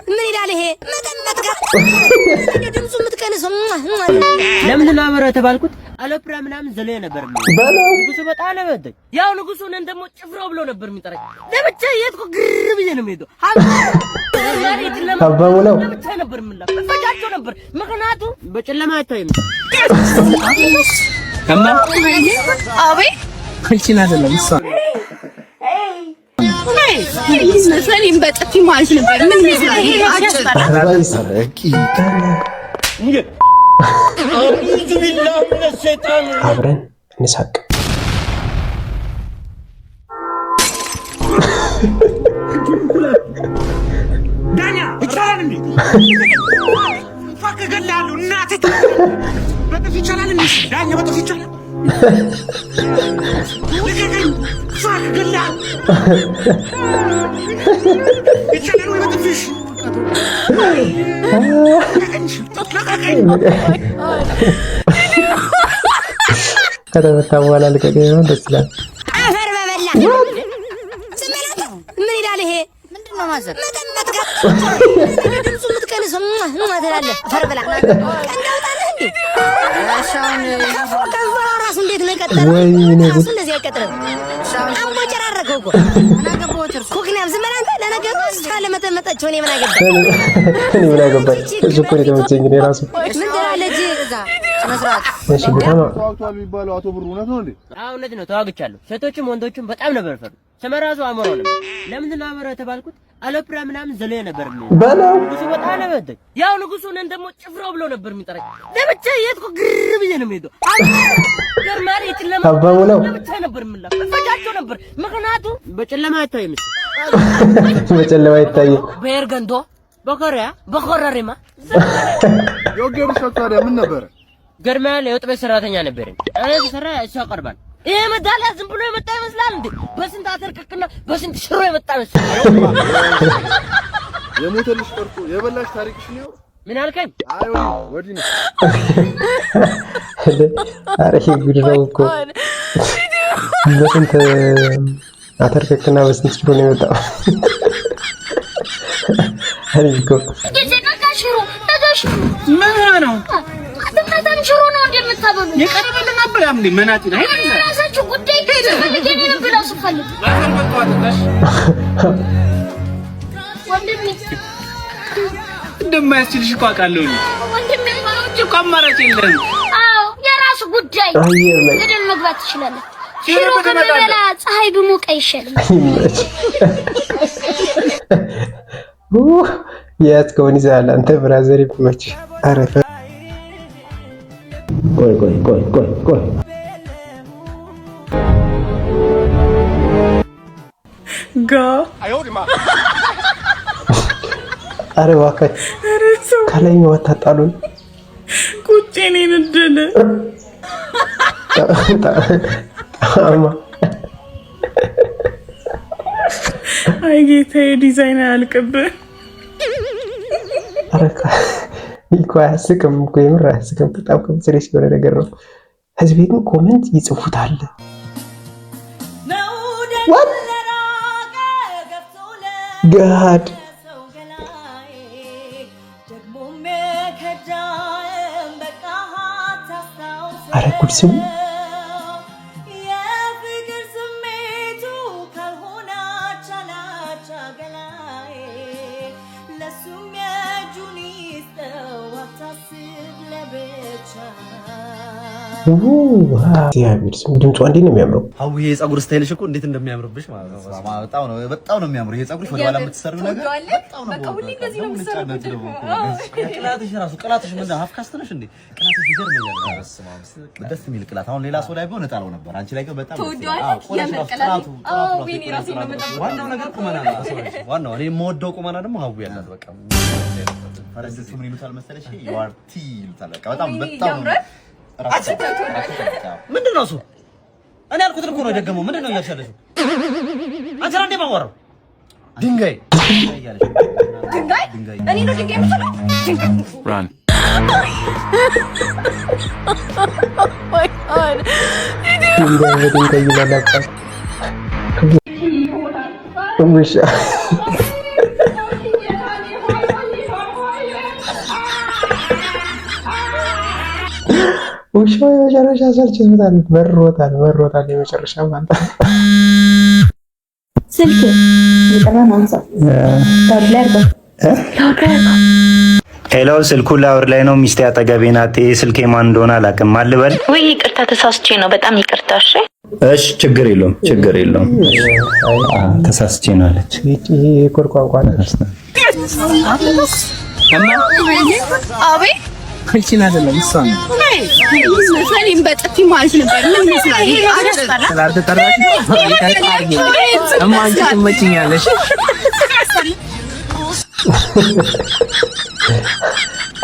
ምን ይላል ይሄ መጠመጥካ ድምፁ ምትቀንስ ለምን ናበረ ተባልኩት አለፕራ ምናምን ዘለው ነበር ንጉሱ በጣም ነበር ያው ንጉሱን እንደሞ ጭፍራው ብሎ ነበር የሚጠራኝ ለብቻ የትኩ ግር ብዬ ነው የምሄደው አባሙ ነው ለብቻ ነበር የምላው ፈጃቸው ነበር ምክንያቱ በጨለማ አይታይም ከማ አቤ ክልቺና አይደለም እሷ ሰሊም በጥፊ ማለት ነበር ምን ይመስላል አውዙ ቢላህ ምን ሰይጣን አብረን እንሳቅ ዳኛ ይቻላል እንዴ ፈከገላሉ እናቴ በጥፊ ይቻላል እንዴ ዳኛ በጥፊ ይቻላል ለከገኝ ፈከገላሉ ይቻላል ወይ በጥፊሽ ከተመታ በኋላ ልቀቀኝ ነው ደስ ይላል አፈር በበላ ስመላታ ምን ይላል ይሄ ምንድነው ማዘር መጠመጥካ ድምፁ ምትቀንስ ትላለህ አፈር በላ ቀንዳውጣለህ እንዴ ሻውን ራሱ እንዴት ነው የቀጠለው ወይኔ ራሱ እንደዚህ አይቀጥልም አምቦ ጨራረከው እኮ አናገባሁት እርሱ ኩክናም ዝመላንተ ለነገሩ እስካለ መጠመጣቸው እኔ ምን አገባኝ እኔ ምን አገባኝ እሱ እኮ ነው የተመቸኝ እኔ ራሱ ምን ትላለች እዛ መስራት እሺ በጣም ተዋግቷል የሚባለው አቶ ብሩ እውነት ነው እንዴ? አዎ እውነት ነው ተዋግቻለሁ ሴቶችም ወንዶችም በጣም ነበር ፈሩ ሰመራዙ አሞራው ነበር ለምን ናበረ ተባልኩት አለፕራ ምናምን ዘለው ነበር በለው ንጉሱ በጣም ነበር ያው ንጉሱን እንደሞ ጭፍራው ብሎ ነበር የሚጠራኝ ለብቻ የትኩ ግር ብዬ ነው የምሄደው ገርማሪ ይጥለማ አባሙ ነው ለብቻ ነበር የምላው ፈጃቸው ነበር ምክንያቱ በጨለማ አይታይም በጨለማ አይታይም በኤርገንዶ በኮሪያ በኮረሪማ የወገርሽ ታዲያ ምን ነበር? ገርማል የወጥ ቤት ሰራተኛ ነበር እኔ ተሰራ እሱ ያቀርባል ይሄ መዳሊያ ዝም ብሎ የመጣ ይመስላል እንዴ በስንት አተርክክና በስንት ሽሮ የመጣ ይመስላል የሞተልሽ ቀርቶ የበላሽ ታሪክሽ ነው ምን አልከኝ አይው ወዲህ ነው አረ ይሄ ጉድ ነው እኮ በስንት አተርክክና በስንት ሽሮ ነው የመጣው አሪኮ ምን ነው አጥንታን ሽሮ ነው እንደምታበሉ የቀረበልን ነበር ያምኒ መናጢ ነው ራሳችሁ ጉዳይ ተፈልገ ነው ብላው ፈልጉ ወንድሜ እንደማያስችልሽ እኮ አውቃለሁ ወንድሜ ማለት እኮ አማራጭ የለም አዎ የራሱ ጉዳይ አየር ላይ ገደል መግባት ይችላል ሽሮ ከበላ ፀሐይ በሞቀ ይሻላል ያስከውን ይዛል አንተ ብራዘር ይመች አረፈ ቆይ ጋ አረ ዋከት ከላይ ነው ወጣጣሉን ቁጭኔ እንደለ አማ አይ ጌታዬ ዲዛይን አልቀበል አረካ ይቆ አያስቅም እኮ የምር አያስቅም በጣም ኮምፕሊኬትድ የሆነ ነገር ነው ህዝቤ ግን ኮሜንት ይጽፉታል ጋድ አረ ጉድ ስሙ እግዚአብሔር ስም ድምጿ እንዴት ነው የሚያምረው አው ይሄ ጸጉር ስታይልሽ እኮ እንዴት እንደሚያምርብሽ ማለት ነው በጣም ነው የሚያምረው ይሄ ጸጉርሽ ወደ ኋላ የምትሰሩ ነገር በጣም ነው ሁሉ እንደዚህ ነው የምትሰሩ ቅላትሽ ራሱ ቅላትሽ ምን ሀፍካስት ነሽ እንዴ ቅላትሽ ይገርመኛል ደስ የሚል ቅላት አሁን ሌላ ሰው ላይ ቢሆን እጣለው ነበር አንቺ ላይ ግን በጣም ቅላቱ ዋናው ነገር ቁመና ነው ዋናው እኔ የምወደው ቁመና ደግሞ ሀው ያላት በቃ ፈረንጆቹ ምን ይሉታል መሰለሽ ዩአርቲ ይሉታል በቃ በጣም ምንድነው እሱ እኔ ያልኩት እኮ ነው የደገመው ምንድነው እያልሻለሽው አንተ አንዴ ማወራው ድንጋይ እኔ ነው ድንጋይ የምትለው run ድንጋይ ይላልጣ ውሻ ውሻው የመጨረሻ ሰልችቶታል፣ መሮታል የመጨረሻ ማለት ስልክ ይቀራል አንሳ ሄሎ፣ ስልኩ ላውር ላይ ነው። ሚስቴ አጠገቤ ናት። ስልኬ ማን እንደሆነ አላውቅም። አልበል ወይ ይቅርታ፣ ተሳስቼ ነው። በጣም ይቅርታ። እሺ፣ ችግር የለውም። ተሳስቼ ነው አለች። ይሄ ኮርቋንቋ ነው። አቤት አንቺን አይደለም እሷ ነው። ሰሊም በጥፊ ማለት ነበር። ምን ይመስላል? ስላልተጠራሽ እማንቺ ትመችኛለሽ።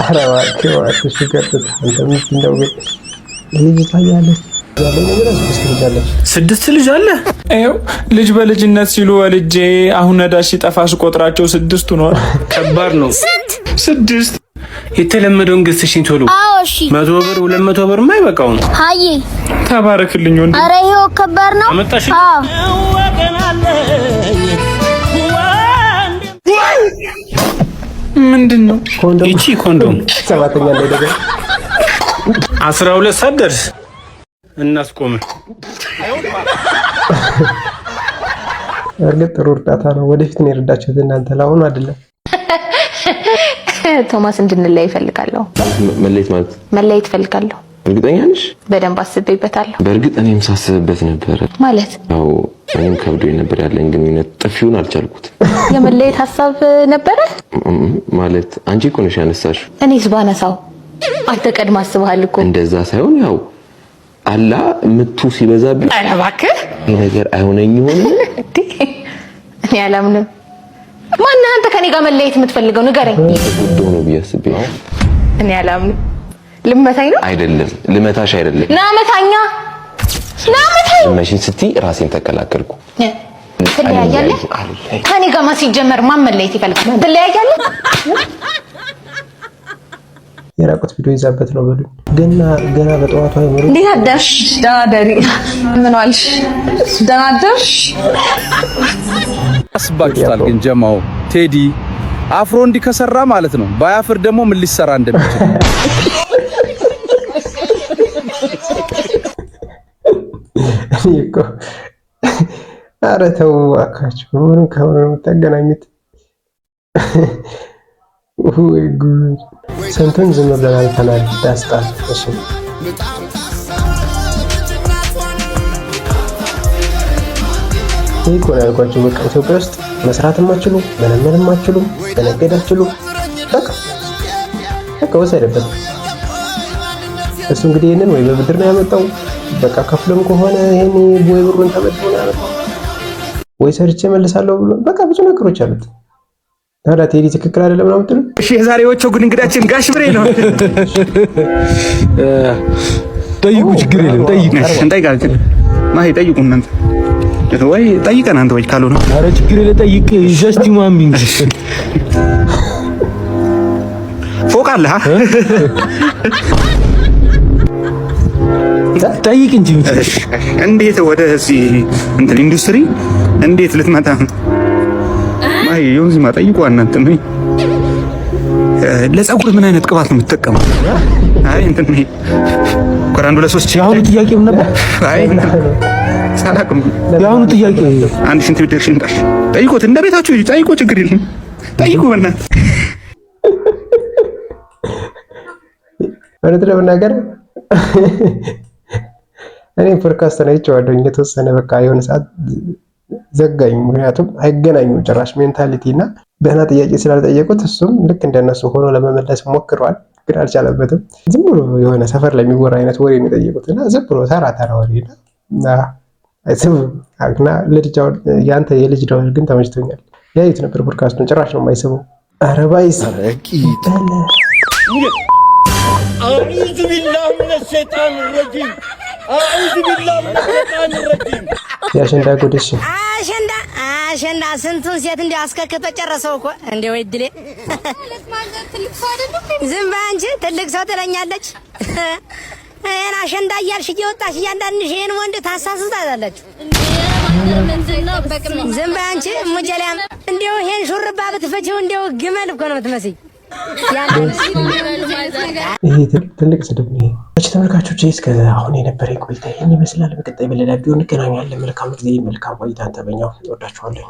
ኧረ እባክህ ሽገርት አንተ ምን እንደው ልጅ ታያለች። ስድስት ልጅ አለ። ይኸው ልጅ በልጅነት ሲሉ ወልጄ አሁን ነዳጅ ሲጠፋ ስቆጥራቸው 6 ሆኗል። ከባድ ነው። 6 የተለመደውን ገዝተሽኝ ቶሎ። አዎ እሺ። 100 ብር 200 ብር የማይበቃው ነው። ሃይ ተባረክልኝ ወንድ። ኧረ ይኸው ከባድ ነው። አመጣሽ? ምንድን ነው ይቺ? ኮንዶም ሰባተኛ ላይ ደግሞ 12 ሰዓት ደርስ እናስቆም። እርግጥ ጥሩ እርዳታ ነው። ወደፊት ነው የረዳችሁት እናንተ፣ ለአሁኑ አይደለም። ቶማስ እንድንለያይ እፈልጋለሁ። መለየት እፈልጋለሁ። እርግጠኛ ነሽ? በደንብ አስቤበታለሁ። በእርግጥ እኔም ሳስብበት ነበር። ማለት ያው እኔም ከብዶኝ ነበር ያለን ግንኙነት፣ ጥፊውን አልቻልኩትም። የመለየት ሀሳብ ነበረ ማለት አንቺ እኮ ነሽ ያነሳሽው። እኔስ ባነሳው አንተ ቀድማ አስበሃል እኮ። እንደዛ ሳይሆን ያው አላ ምቱ ሲበዛብኝ፣ ኧረ እባክህ ይሄ ነገር አይሆነኝ ይሆን? እኔ አላምንም። ማነህ አንተ ከኔ ጋር መለየት የምትፈልገው? ንገረኝ። ወዶ ነው ብያስብ። እኔ አላምንም። ልመታኝ ነው? አይደለም ልመታሽ አይደለም። ናመታኛ ናመታኝ። መሽን ስትይ ራሴን ተከላከልኩ። ትለያያለህ? ከኔ ጋር ሲጀመር ማን መለየት ይፈልጋል? ትለያያለህ? የራቁት ቪዲዮ ይዛበት ነው በሉ። ገና በጠዋቱ አይመሩ። እንዴት አደርሽ? ደህና ደሪ። ምን ዋልሽ? ደህና አደርሽ? አስባችሁታል ግን ጀማው ቴዲ አፍሮ እንዲህ ከሰራ ማለት ነው። ባያፍር ደግሞ ምን ሊሰራ እንደሚችል እኮ። ኧረ ተው እባካችሁ፣ ምን ከሆነ የምታገናኙት? ወይ ጉድ! ስንቱን ዝም ብለን አልፈናል። ዳስጣል። እሺ ይሄ እኮ ነው ያልኳችሁ። በቃ ኢትዮጵያ ውስጥ መስራትም አትችሉ፣ መለመንም አትችሉ፣ መነገድ አትችሉ። በቃ ወሰደበት። እሱ እንግዲህ ይሄንን ወይ በብድር ነው ያመጣው፣ በቃ ከፍሎም ከሆነ ይሄን ወይ ብሩን ተበድሮ ነው ያመጣው፣ ወይ ሰርቼ መልሳለሁ ብሎ በቃ ብዙ ነገሮች አሉት። ታዲያ ቴዲ ትክክል አይደለም ነው የምትሉ? እሺ የዛሬዎቹ ግን እንግዳችን ጋሽ ብሬ ነው። ጠይቁ፣ ችግር የለም ጠይቁ። እንጠይቃለን። ማይ ጠይቁ እናንተ ወይ ጠይቀን አንተ ወይ ካልሆነ ኧረ ችግር የለም ጠይቅ። ጀስት ማሚንግ ፎቅ አለ ጠይቅ እንጂ እንዴት ወደዚህ እንትን ኢንዱስትሪ እንዴት ልትመጣ? አይ ዮንዚማ ጠይቁ እናንተ ነው። ለፀጉር ምን አይነት ቅባት ነው የምትጠቀመው? አይ እንትን ነው ኮራንዶ ለሶስት ያሁኑ ጥያቄው ነበር። አይ ሳላቅም ያሁኑ ጥያቄ አንድ ሽንት ቤት ደርሽን ጣሽ ጠይቁት። እንደ ቤታችሁ ጠይቁ፣ ችግር የለም ጠይቁ። በእናትህ ወደ ነገር እኔ ፖድካስት ላይ ጨዋለሁ የተወሰነ በቃ የሆነ ሰዓት ዘጋኝ። ምክንያቱም አይገናኙም ጭራሽ ሜንታሊቲ እና ደህና ጥያቄ ስላልጠየቁት እሱም ልክ እንደነሱ ሆኖ ለመመለስ ሞክሯል፣ ግን አልቻለበትም። ዝም ብሎ የሆነ ሰፈር ላይ የሚወራ አይነት ወሬ የሚጠይቁት እና ዝም ብሎ ተራ ወሬ እና አይስብ አግና ልጅው ያንተ የልጅ ደወል ግን ተመችቶኛል። ያዩት ነበር ፖድካስቱን ጭራሽ ነው የማይስበው። ኧረ ባይስ ረቂት አዑዙ ቢላሂ ሚነ ሸይጣን ረጂም አዑዙ ቢላሂ ሚነ ሸይጣን ረጂም። ያሸንዳ ጉድሽ አሸንዳ ስንቱን ሴት እንዲያው አስከክቶ ጨረሰው እኮ እንደ ወይ ድሌ። ዝም በይ አንቺ ትልቅ ሰው ትለኛለች። እኔ አሸንዳ እያልሽ እየወጣሽ እያንዳንድሽ ይሄን ወንድ ታሳስታላችሁ። ዝም በይ አንቺ ሙጀሊያም። እንደው ይሄን ሹርባ ብትፈጪው እንደው ግመል እኮ ነው የምትመስይ። ይሄ ትልቅ ስድብ ነው። እሺ ተመልካቾች እስከ አሁን የነበረኝ ቆይታ ይሄን ይመስላል። በቀጣይ በሌላ ቪዲዮ እንገናኛለን። መልካም ጊዜ፣ መልካም ቆይታ። ተመኘው። እወዳችኋለሁ።